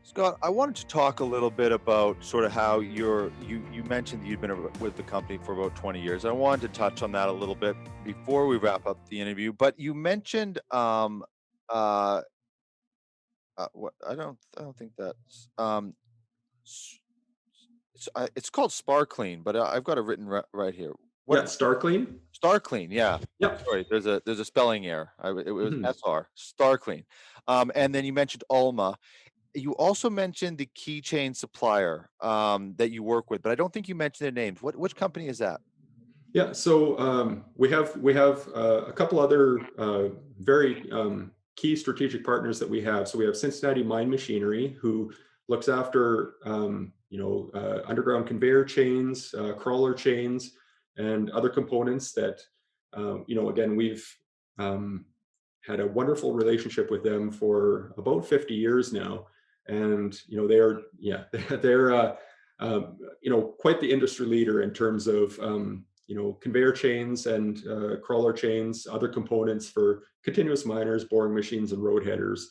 Scott, I wanted to talk a little bit about sort of how you mentioned that you've been with the company for about 20 years. I wanted to touch on that a little bit before we wrap up the interview. But you mentioned uh, what I don't think that's s- it's called Sparkling, but I've got it written right here. Yeah, What StarClean. StarClean? Yeah. Yep. Sorry, there's a spelling error. It was Mhm. SR StarClean, and then you mentioned Alma. You also mentioned the keychain supplier, that you work with, but I don't think you mentioned their names. Which company is that? Yeah, so we have a couple other very key strategic partners that we have. So we have Cincinnati Mine Machinery, who looks after underground conveyor chains, crawler chains, and other components that again we've um, had a wonderful relationship with them for about 50 years now, and they are yeah they're quite the industry leader in terms of conveyor chains and crawler chains, other components for continuous miners, boring machines, and road headers,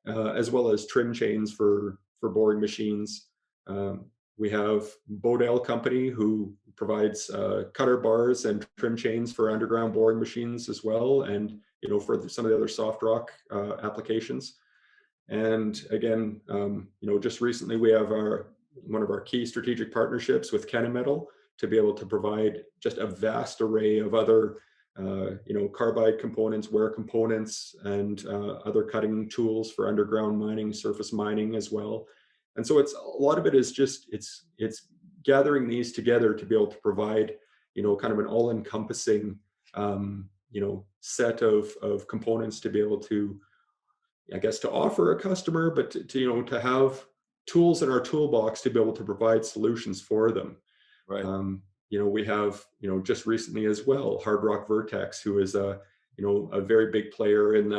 as well as trim chains for boring machines. Um, we have Bodell Company, who provides cutter bars and trim chains for underground boring machines as well, and for some of the other soft rock applications. And again, just recently we have our one of our key strategic partnerships with Kennametal to be able to provide just a vast array of other, carbide components, wear components, and other cutting tools for underground mining, surface mining as well. And so it's a lot of it is just it's gathering these together to be able to provide, kind of an all-encompassing, set of components to be able to, I guess, to offer a customer, but to have tools in our toolbox to be able to provide solutions for them. Right. We have just recently as well Hard Rock Vertex, who is a very big player in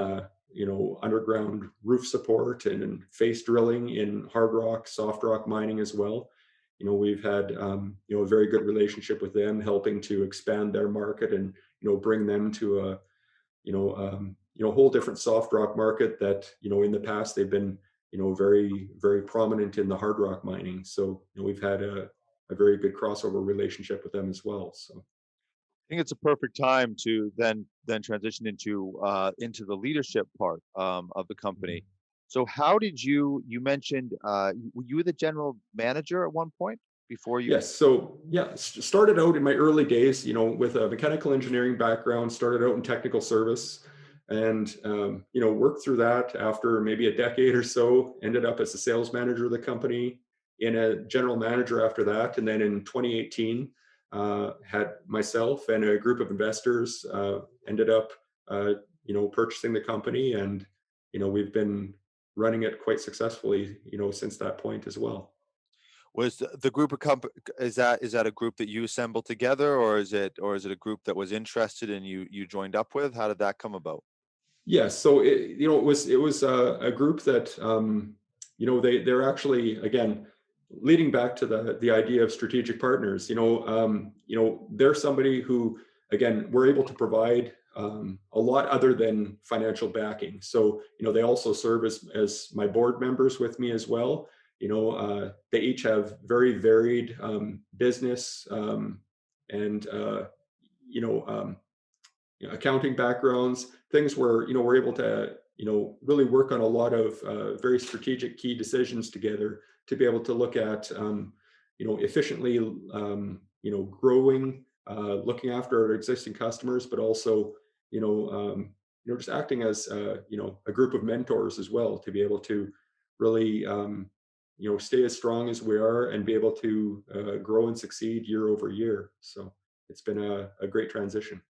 underground roof support and in face drilling in hard rock, soft rock mining as well. We've had a very good relationship with them, helping to expand their market and bring them to a whole different soft rock market that in the past they've been very very prominent in the hard rock mining. So we've had a very good crossover relationship with them as well. So I think it's a perfect time to then transition into the leadership part of the company. So how did you mentioned were you the general manager at one point before you yes, so yeah, started out in my early days, with a mechanical engineering background, started out in technical service, and worked through that. After maybe a decade or so, ended up as a sales manager of the company, in a general manager after that, and then in 2018, had myself and a group of investors ended up purchasing the company, and we've been running it quite successfully since that point as well. was the group of is that a group that you assembled together, or is it a group that was interested and you joined up with? How did that come about? Yes, so it was a group that they're actually, again, leading back to the idea of strategic partners. They're somebody who, again, we're able to provide a lot other than financial backing. So they also serve as my board members with me as well. They each have very varied business and you know um, accounting backgrounds, things where we're able to really work on a lot of very strategic key decisions together to be able to look at efficiently growing, looking after our existing customers, but also just acting as a group of mentors as well, to be able to really stay as strong as we are and be able to grow and succeed year over year. So it's been a great transition.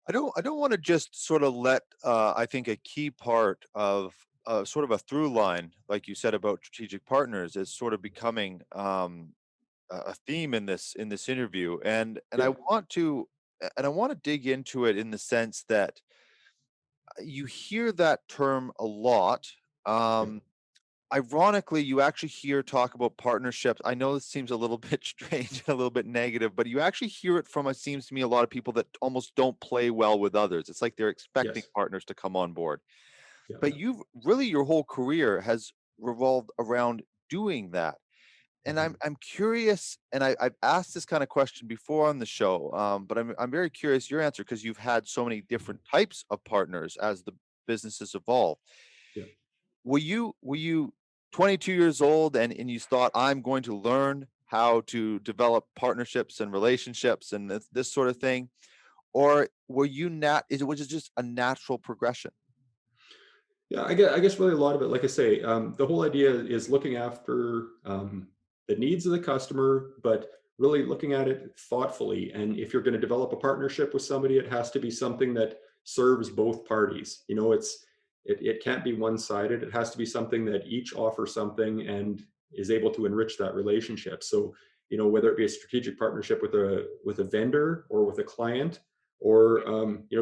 I don't want to just sort of let I think a key part of sort of a through line, like you said about strategic partners, is sort of becoming a theme in this interview, and I Yep. want to dig into it in the sense that you hear that term a lot. Yep. Um, Ironically, you actually hear talk about partnerships. I know this seems a little bit strange and a little bit negative, but you actually hear it from, it seems to me, a lot of people that almost don't play well with others. It's like they're expecting Yes. partners to come on board. Yeah. But you've really, your whole career has revolved around doing that. And Mhm. I'm curious, and I've asked this kind of question before on the show, but I'm very curious your answer because you've had so many different types of partners as the businesses evolve. Yeah. Were you 22 years old and you thought I'm going to learn how to develop partnerships and relationships and this sort of thing, or were you not? Was it just a natural progression? Yeah, I guess really a lot of it, like I say, the whole idea is looking after the needs of the customer, but really looking at it thoughtfully. And if you're going to develop a partnership with somebody, it has to be something that serves both parties. It can't be one-sided. It has to be something that each offers something and is able to enrich that relationship. So, whether it be a strategic partnership with a vendor or with a client, or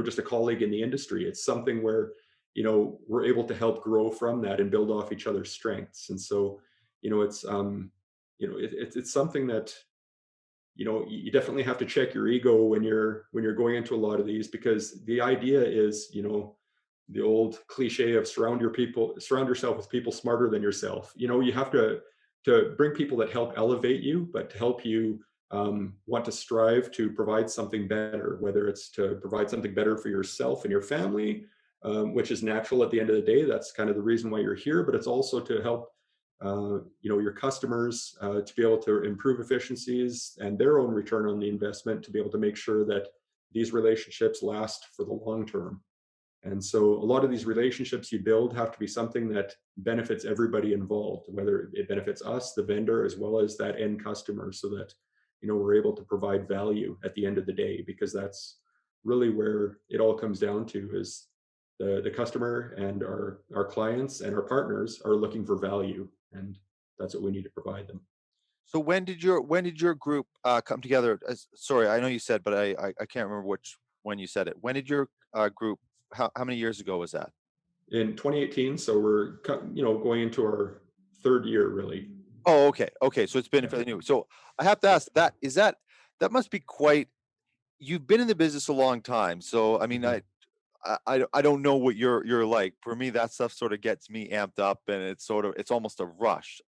just a colleague in the industry, it's something where we're able to help grow from that and build off each other's strengths. And so it's something that you definitely have to check your ego when you're going into a lot of these, because the idea is, the old cliche of surround yourself with people smarter than yourself. You have to bring people that help elevate you, but to help you want to strive to provide something better, whether it's to provide something better for yourself and your family, which is natural at the end of the day. That's kind of the reason why you're here, but it's also to help your customers to be able to improve efficiencies and their own return on the investment, to be able to make sure that these relationships last for the long term. And so a lot of these relationships you build have to be something that benefits everybody involved, whether it benefits us, the vendor, as well as that end customer, so that we're able to provide value at the end of the day, because that's really where it all comes down to, is the customer and our clients and our partners are looking for value, and that's what we need to provide them. So when did your group come together? Sorry, I know you said, but I can't remember which when you said it. When did your group? How many years ago was that? In 2018, so we're going into our third year, really. Oh, okay, okay. So it's been Yeah. fairly new. So I have to Yeah. ask, that must be quite. You've been in the business a long time, so I mean, Mhm. I don't know what you're like. For me, that stuff sort of gets me amped up, and it's almost a rush.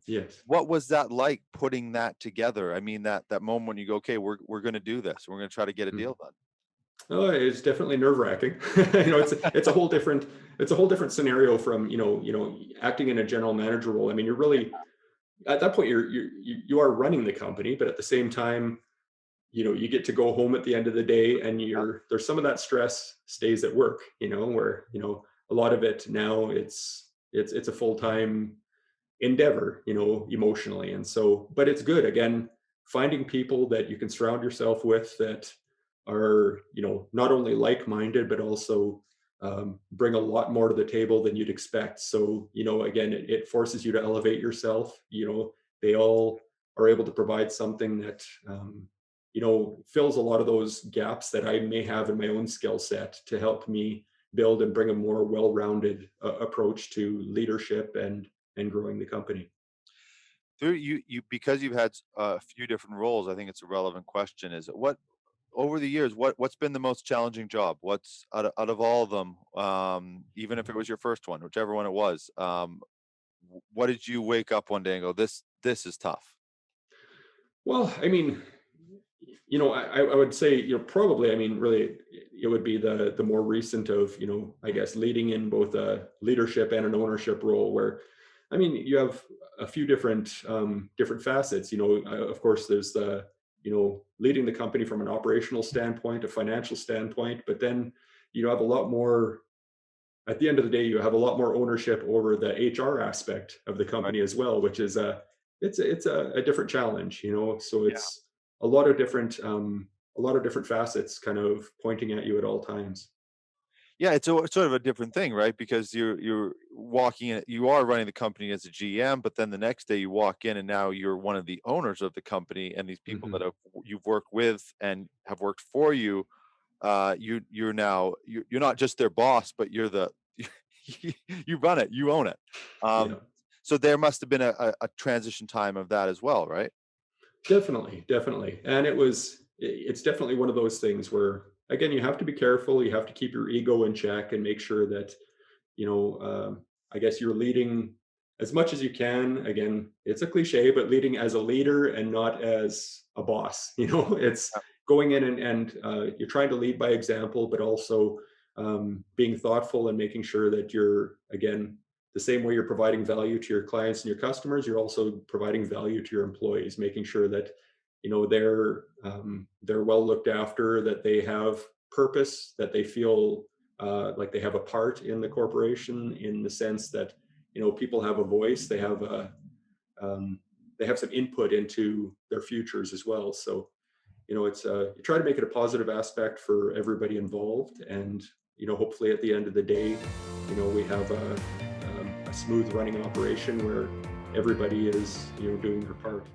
Yes. What was that like putting that together? I mean, that moment when you go, okay, we're going to do this. We're going to try to get a Mhm. deal done. Oh, it's definitely nerve-wracking. It's a whole different scenario from acting in a general manager role. I mean, you're really at that point you are running the company, but at the same time, you get to go home at the end of the day, and Yeah. there's some of that stress stays at work. Where a lot of it now, it's a full-time endeavor, emotionally. And so, but it's good, again, finding people that you can surround yourself with that are, not only like-minded, but also bring a lot more to the table than you'd expect. So, again, it forces you to elevate yourself. They all are able to provide something that, fills a lot of those gaps that I may have in my own skill set, to help me build and bring a more well-rounded approach to leadership and growing the company. Through you because you've had a few different roles. I think it's a relevant question. Is what over the years, what's been the most challenging job? What's out of all of them, even if it was your first one, whichever one it was, what did you wake up one day and go, this is tough? Well, I mean, I would say, probably, I mean, really, it would be the more recent of, I guess, leading in both a leadership and an ownership role, where, I mean, you have a few different facets. Of course, there's the, leading the company from an operational standpoint, a financial standpoint, but then you have a lot more. At the end of the day, you have a lot more ownership over the HR aspect of the Right. company as well, which is a different challenge. So Yeah. it's a lot of different facets kind of pointing at you at all times. Yeah, it's sort of a different thing, right? Because you're walking in, you are running the company as a GM, but then the next day you walk in and now you're one of the owners of the company, and these people that Mhm. you've worked with and have worked for you, you're now you're not just their boss, but you're the you run it, you own it. Yeah. Um, so there must have been a transition time of that as well, right? Definitely, definitely. And it's definitely one of those things where, again, you have to be careful. You have to keep your ego in check and make sure that, I guess you're leading as much as you can, again, it's a cliche, but leading as a leader and not as a boss. It's going in and you're trying to lead by example, but also being thoughtful and making sure that you're, again, the same way you're providing value to your clients and your customers, you're also providing value to your employees, making sure that they're well looked after, that they have purpose, that they feel like they have a part in the corporation, in the sense that people have a voice, um, they have some input into their futures as well. So it's you try to make it a positive aspect for everybody involved, and hopefully at the end of the day, we have a smooth running operation where everybody is doing their part.